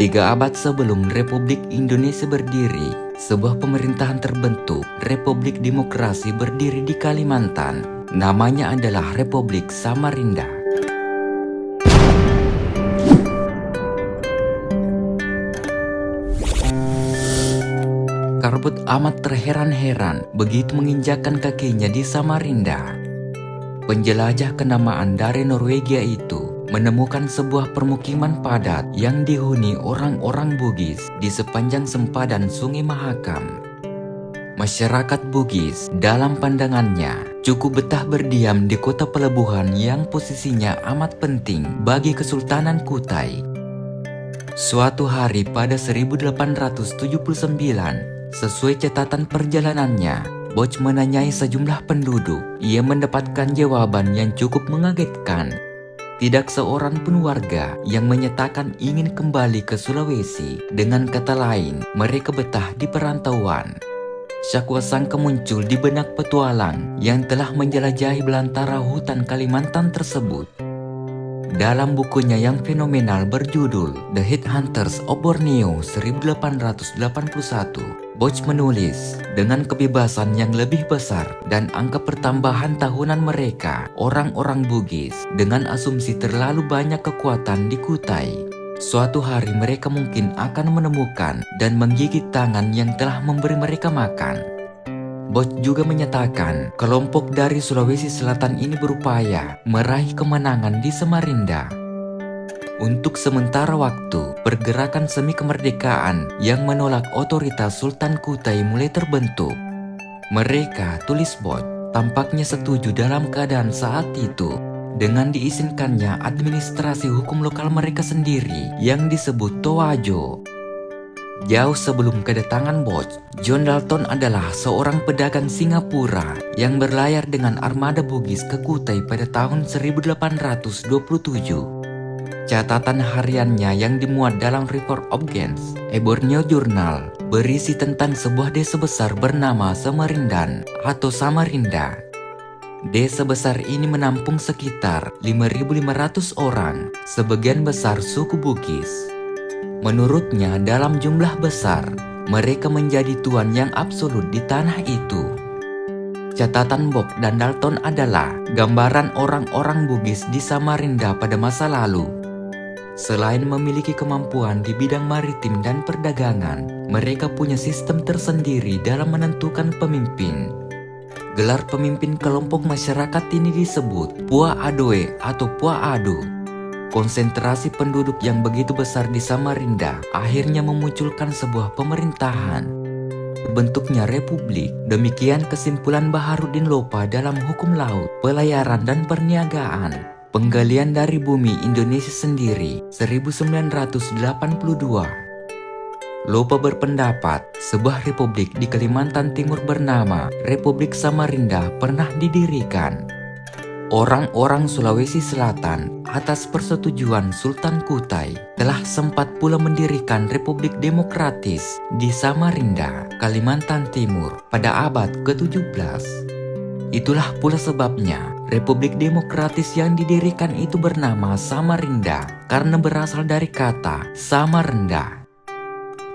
3 abad sebelum Republik Indonesia berdiri, sebuah pemerintahan terbentuk, Republik Demokrasi berdiri di Kalimantan. Namanya adalah Republik Samarinda. Karbut amat terheran-heran begitu menginjakkan kakinya di Samarinda. Penjelajah kenamaan dari Norwegia itu menemukan sebuah permukiman padat yang dihuni orang-orang Bugis di sepanjang sempadan Sungai Mahakam. Masyarakat Bugis dalam pandangannya cukup betah berdiam di kota pelabuhan yang posisinya amat penting bagi Kesultanan Kutai. Suatu hari pada 1879, sesuai catatan perjalanannya, Boch menanyai sejumlah penduduk. Ia mendapatkan jawaban yang cukup mengagetkan. Tidak seorang pun warga yang menyatakan ingin kembali ke Sulawesi. Dengan kata lain, mereka betah di perantauan. Syakwa sangka muncul di benak petualang yang telah menjelajahi belantara hutan Kalimantan tersebut. Dalam bukunya yang fenomenal berjudul The Headhunters of Borneo 1881, Boch menulis, dengan kebebasan yang lebih besar dan angka pertambahan tahunan mereka, orang-orang Bugis, dengan asumsi terlalu banyak kekuatan di Kutai, suatu hari mereka mungkin akan menemukan dan menggigit tangan yang telah memberi mereka makan. Boch juga menyatakan kelompok dari Sulawesi Selatan ini berupaya meraih kemenangan di Samarinda. Untuk sementara waktu, pergerakan semi kemerdekaan yang menolak otoritas Sultan Kutai mulai terbentuk. Mereka, tulis Boch, tampaknya setuju dalam keadaan saat itu dengan diizinkannya administrasi hukum lokal mereka sendiri yang disebut Towajo. Jauh sebelum kedatangan Boch, John Dalton adalah seorang pedagang Singapura yang berlayar dengan armada Bugis ke Kutai pada tahun 1827. Catatan hariannya yang dimuat dalam Report of Gens, A Borneo Journal, berisi tentang sebuah desa besar bernama Samarindan atau Samarinda. Desa besar ini menampung sekitar 5.500 orang, sebagian besar suku Bugis. Menurutnya dalam jumlah besar, mereka menjadi tuan yang absolut di tanah itu. Catatan Boch dan Dalton adalah gambaran orang-orang Bugis di Samarinda pada masa lalu. Selain memiliki kemampuan di bidang maritim dan perdagangan, mereka punya sistem tersendiri dalam menentukan pemimpin. Gelar pemimpin kelompok masyarakat ini disebut Pua Adoe atau Pua Adu. Konsentrasi penduduk yang begitu besar di Samarinda akhirnya memunculkan sebuah pemerintahan. Bentuknya republik. Demikian kesimpulan Baharudin Lopa dalam Hukum Laut, Pelayaran dan Perniagaan. Penggalian dari Bumi Indonesia Sendiri 1982. Lopa berpendapat sebuah republik di Kalimantan Timur bernama Republik Samarinda pernah didirikan. Orang-orang Sulawesi Selatan atas persetujuan Sultan Kutai telah sempat pula mendirikan Republik Demokratis di Samarinda, Kalimantan Timur pada abad ke-17. Itulah pula sebabnya Republik Demokratis yang didirikan itu bernama Samarinda karena berasal dari kata sama rendah.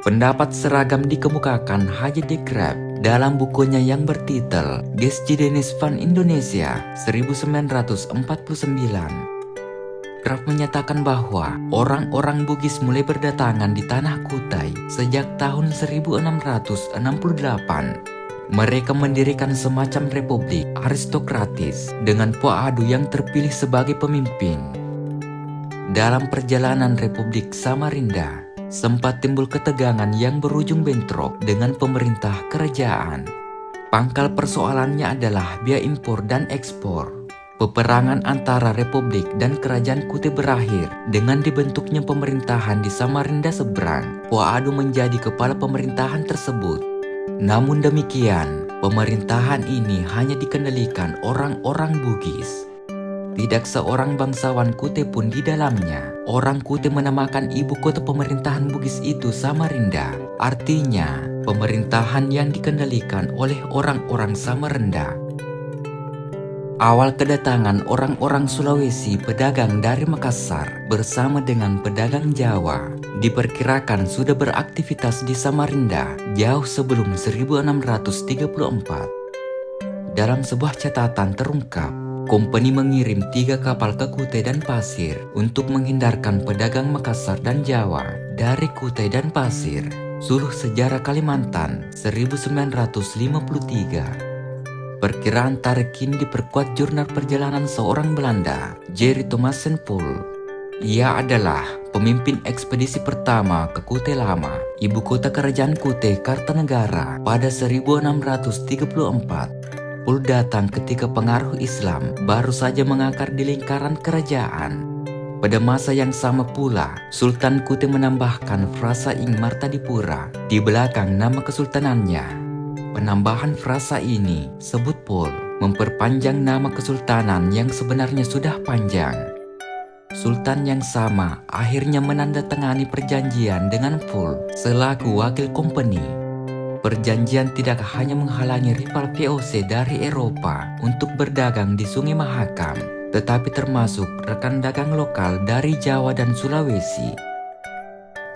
Pendapat seragam dikemukakan Haji de Graaf dalam bukunya yang bertitel Geschiedenis van Indonesia 1949. Graaf menyatakan bahwa orang-orang Bugis mulai berdatangan di tanah Kutai sejak tahun 1668. Mereka mendirikan semacam republik aristokratis dengan Pua Adu yang terpilih sebagai pemimpin. Dalam perjalanan Republik Samarinda, sempat timbul ketegangan yang berujung bentrok dengan pemerintah kerajaan. Pangkal persoalannya adalah biaya impor dan ekspor. Peperangan antara Republik dan Kerajaan Kutai berakhir dengan dibentuknya pemerintahan di Samarinda seberang. Pua Adu menjadi kepala pemerintahan tersebut. Namun demikian, pemerintahan ini hanya dikendalikan orang-orang Bugis. Tidak seorang bangsawan Kutai pun di dalamnya. Orang Kutai menamakan ibu kota pemerintahan Bugis itu Samarinda. Artinya, pemerintahan yang dikendalikan oleh orang-orang Samarinda. Awal kedatangan orang-orang Sulawesi pedagang dari Makassar bersama dengan pedagang Jawa diperkirakan sudah beraktivitas di Samarinda jauh sebelum 1634. Dalam sebuah catatan terungkap, kompeni mengirim 3 kapal ke Kutai dan Pasir untuk menghindarkan pedagang Makassar dan Jawa dari Kutai dan Pasir. Suluh Sejarah Kalimantan 1953. Perkiraan tarik ini diperkuat jurnal perjalanan seorang Belanda, Jerry Thomassen Poel. Ia adalah pemimpin ekspedisi pertama ke Kutai Lama, ibu kota kerajaan Kutai Kartanegara pada 1634. Poel datang ketika pengaruh Islam baru saja mengakar di lingkaran kerajaan. Pada masa yang sama pula, Sultan Kutai menambahkan frasa Ing Martadipura di belakang nama kesultanannya. Penambahan frasa ini, sebut Poel, memperpanjang nama kesultanan yang sebenarnya sudah panjang. Sultan yang sama akhirnya menandatangani perjanjian dengan Poel selaku wakil kompeni. Perjanjian tidak hanya menghalangi rival VOC dari Eropa untuk berdagang di Sungai Mahakam, tetapi termasuk rekan dagang lokal dari Jawa dan Sulawesi.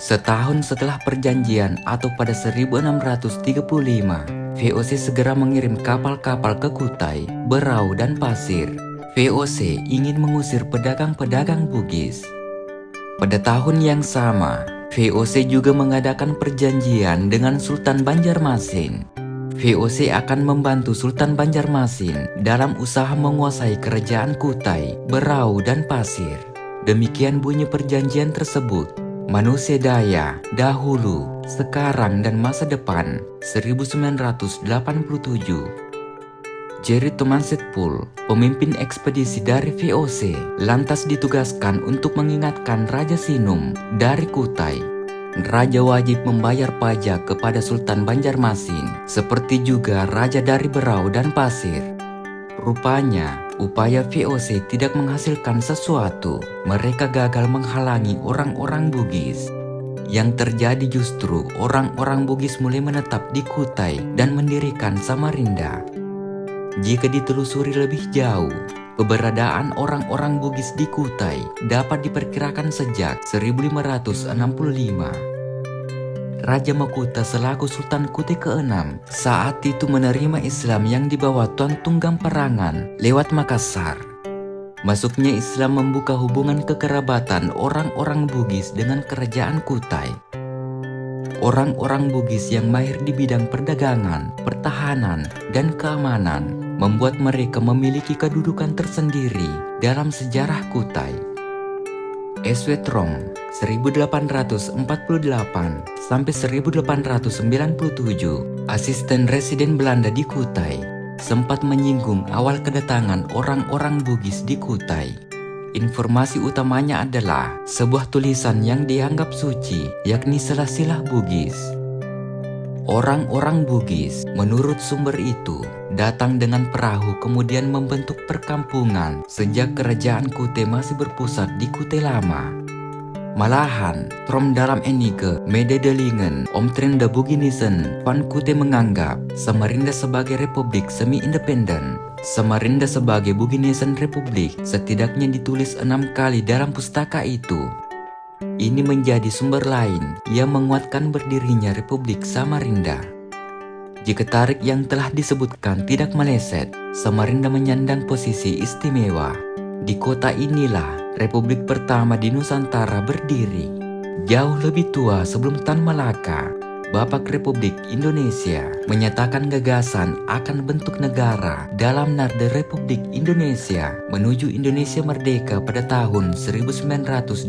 Setahun setelah perjanjian atau pada 1635, VOC segera mengirim kapal-kapal ke Kutai, Berau, dan Pasir. VOC ingin mengusir pedagang-pedagang Bugis. Pada tahun yang sama, VOC juga mengadakan perjanjian dengan Sultan Banjarmasin. VOC akan membantu Sultan Banjarmasin dalam usaha menguasai kerajaan Kutai, Berau, dan Pasir. Demikian bunyi perjanjian tersebut. Manusia Daya, Dahulu, Sekarang, dan Masa Depan 1987. Jerry Thomassen Poel, pemimpin ekspedisi dari VOC, lantas ditugaskan untuk mengingatkan Raja Sinum dari Kutai. Raja wajib membayar pajak kepada Sultan Banjarmasin, seperti juga Raja dari Berau dan Pasir. Rupanya, upaya VOC tidak menghasilkan sesuatu. Mereka gagal menghalangi orang-orang Bugis. Yang terjadi justru orang-orang Bugis mulai menetap di Kutai dan mendirikan Samarinda. Jika ditelusuri lebih jauh, keberadaan orang-orang Bugis di Kutai dapat diperkirakan sejak 1565. Raja Makutha selaku Sultan Kutai ke-6 saat itu menerima Islam yang dibawa Tuan Tunggang Perangan lewat Makassar. Masuknya Islam membuka hubungan kekerabatan orang-orang Bugis dengan kerajaan Kutai. Orang-orang Bugis yang mahir di bidang perdagangan, pertahanan, dan keamanan membuat mereka memiliki kedudukan tersendiri dalam sejarah Kutai. S.W. Trong 1848 sampai 1897, asisten residen Belanda di Kutai, sempat menyinggung awal kedatangan orang-orang Bugis di Kutai. Informasi utamanya adalah sebuah tulisan yang dianggap suci, yakni silsilah Bugis. Orang-orang Bugis, menurut sumber itu, datang dengan perahu kemudian membentuk perkampungan sejak kerajaan Kutai masih berpusat di Kutai Lama. Malahan, Trom dalam Enige Mededelingen Omtrent de Buginisen van Kutai menganggap Samarinda sebagai republik semi-independen. Samarinda sebagai Buginisen Republik setidaknya ditulis 6 kali dalam pustaka itu. Ini menjadi sumber lain yang menguatkan berdirinya Republik Samarinda. Jika tarik yang telah disebutkan tidak meleset, Samarinda menyandang posisi istimewa. Di kota inilah Republik pertama di Nusantara berdiri. Jauh lebih tua sebelum Tan Malaka, Bapak Republik Indonesia menyatakan gagasan akan bentuk negara dalam nada Republik Indonesia menuju Indonesia merdeka pada tahun 1925.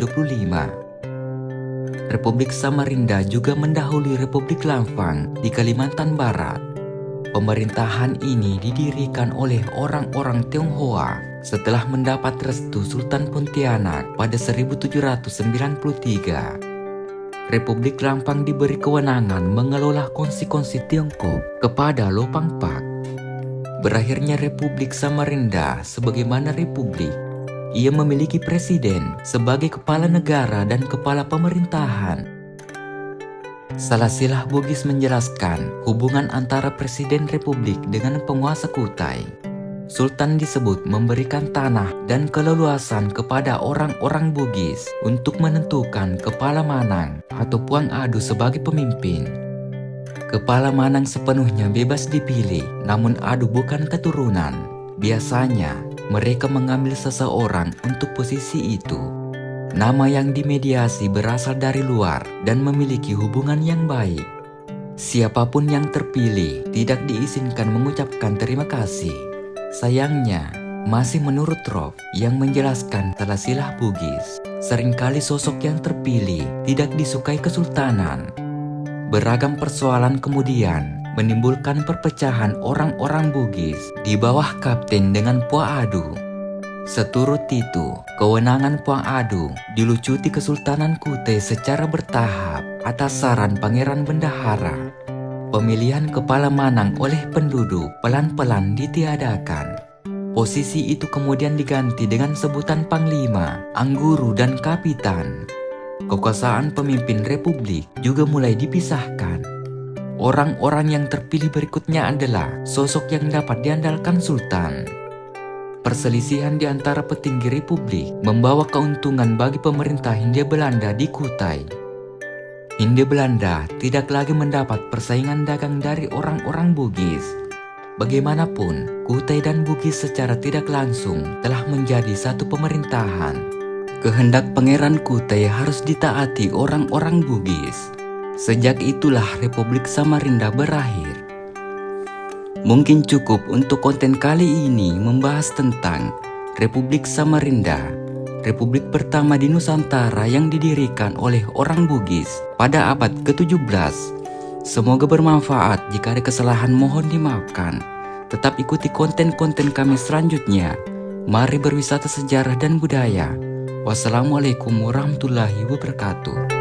Republik Samarinda juga mendahului Republik Lampang di Kalimantan Barat. Pemerintahan ini didirikan oleh orang-orang Tionghoa setelah mendapat restu Sultan Pontianak pada 1793. Republik Lampang diberi kewenangan mengelola konsi-konsi Tiongkok kepada Lopangpak. Berakhirnya Republik Samarinda sebagaimana republik. Ia memiliki presiden sebagai kepala negara dan kepala pemerintahan. Silsilah Bugis menjelaskan hubungan antara presiden republik dengan penguasa Kutai. Sultan disebut memberikan tanah dan keleluasan kepada orang-orang Bugis untuk menentukan Kepala Manang atau Puang Adu sebagai pemimpin. Kepala Manang sepenuhnya bebas dipilih, namun Adu bukan keturunan. Biasanya, mereka mengambil seseorang untuk posisi itu. Nama yang dimediasi berasal dari luar dan memiliki hubungan yang baik. Siapapun yang terpilih tidak diizinkan mengucapkan terima kasih. Sayangnya, masih menurut Rob yang menjelaskan silsilah Bugis, seringkali sosok yang terpilih tidak disukai kesultanan. Beragam persoalan kemudian menimbulkan perpecahan orang-orang Bugis di bawah kapten dengan Puang Adu. Seturut itu, kewenangan Puang Adu dilucuti Kesultanan Kutai secara bertahap atas saran Pangeran Bendahara. Pemilihan Kepala Manang oleh penduduk pelan-pelan ditiadakan. Posisi itu kemudian diganti dengan sebutan Panglima, Angguru, dan Kapitan. Kekuasaan pemimpin republik juga mulai dipisahkan. Orang-orang yang terpilih berikutnya adalah sosok yang dapat diandalkan Sultan. Perselisihan di antara petinggi republik membawa keuntungan bagi pemerintah Hindia Belanda di Kutai. Hindia Belanda tidak lagi mendapat persaingan dagang dari orang-orang Bugis. Bagaimanapun, Kutai dan Bugis secara tidak langsung telah menjadi satu pemerintahan. Kehendak Pangeran Kutai harus ditaati orang-orang Bugis. Sejak itulah Republik Samarinda berakhir. Mungkin cukup untuk konten kali ini membahas tentang Republik Samarinda, Republik pertama di Nusantara yang didirikan oleh orang Bugis pada abad ke-17. Semoga bermanfaat. Jika ada kesalahan mohon dimaafkan. Tetap ikuti konten-konten kami selanjutnya. Mari berwisata sejarah dan budaya. Wassalamualaikum warahmatullahi wabarakatuh.